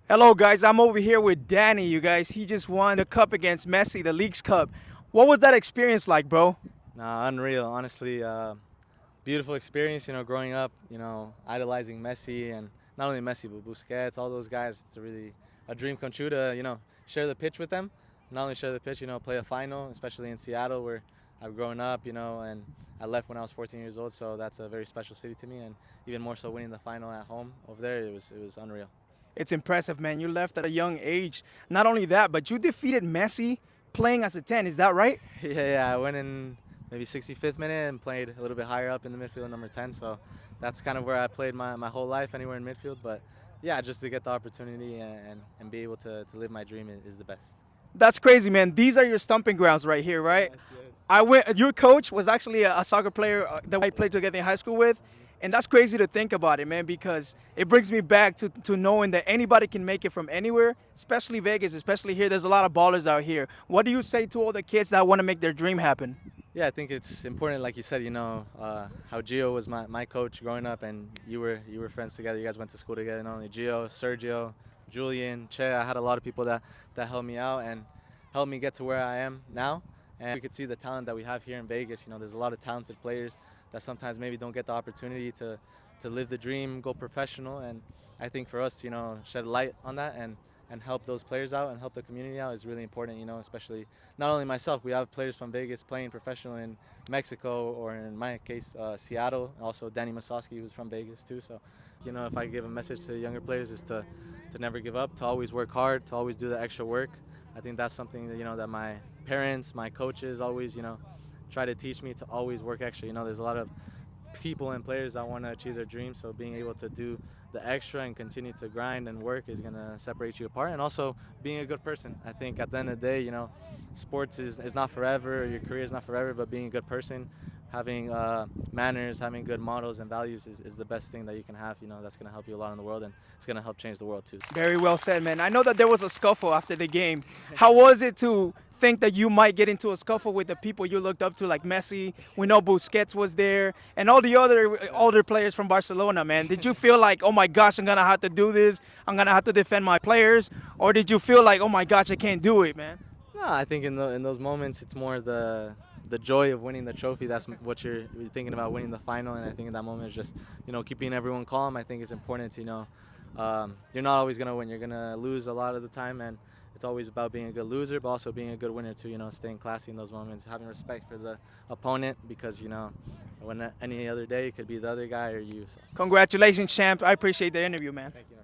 Hello, guys. I'm over here with Danny. You guys, he just won the cup against Messi, the League's Cup. What was that experience like, bro? Nah, unreal. Honestly, beautiful experience. Growing up, idolizing Messi and not only Messi but Busquets, all those guys. It's really a dream come true to share the pitch with them. Not only share the pitch, play a final, especially in Seattle where I've grown up. And I left when I was 14 years old, so that's a very special city to me. And even more so, winning the final at home over there, it was unreal. It's impressive, man. You left at a young age. Not only that, but you defeated Messi playing as a 10. Is that right? Yeah. I went in maybe 65th minute and played a little bit higher up in the midfield, number 10. So that's kind of where I played my whole life, anywhere in midfield. But yeah, just to get the opportunity and be able to live my dream is the best. That's crazy, man. These are your stumping grounds right here, right? Yes. I went. Your coach was actually a soccer player that I played together in high school with, and that's crazy to think about it, man. Because it brings me back to knowing that anybody can make it from anywhere, especially Vegas, especially here. There's a lot of ballers out here. What do you say to all the kids that want to make their dream happen? Yeah, I think it's important, like you said, how Gio was my coach growing up, and you were friends together. You guys went to school together. Not only Gio, Sergio, Julian, Che. I had a lot of people that helped me out and helped me get to where I am now. And we could see the talent that we have here in Vegas. There's a lot of talented players that sometimes maybe don't get the opportunity to live the dream, go professional. And I think for us to, shed light on that and help those players out and help the community out is really important, especially not only myself. We have players from Vegas playing professional in Mexico or in my case, Seattle. Also Danny Masowski, who's from Vegas too. So, if I give a message to younger players is to never give up, to always work hard, to always do the extra work. I think that's something that, that my parents, my coaches always, try to teach me to always work extra. There's a lot of people and players that want to achieve their dreams, so being able to do the extra and continue to grind and work is going to separate you apart. And also being a good person. I think at the end of the day, sports is not forever, your career is not forever, but being a good person, having manners, having good models and values is the best thing that you can have. That's going to help you a lot in the world, and it's going to help change the world too. Very well said, man. I know that there was a scuffle after the game. How was it to think that you might get into a scuffle with the people you looked up to, like Messi? We know Busquets was there, and all the other older players from Barcelona, man. Did you feel like, oh my gosh, I'm gonna have to do this? I'm gonna have to defend my players, or did you feel like, oh my gosh, I can't do it, man? No, I think in those moments it's more the joy of winning the trophy. That's what you're thinking about, winning the final. And I think in that moment it's just keeping everyone calm. I think it's important to you're not always gonna win. You're gonna lose a lot of the time, and it's always about being a good loser, but also being a good winner too. Staying classy in those moments, having respect for the opponent, because when any other day it could be the other guy or you. So. Congratulations, champ. I appreciate the interview, man. Thank you.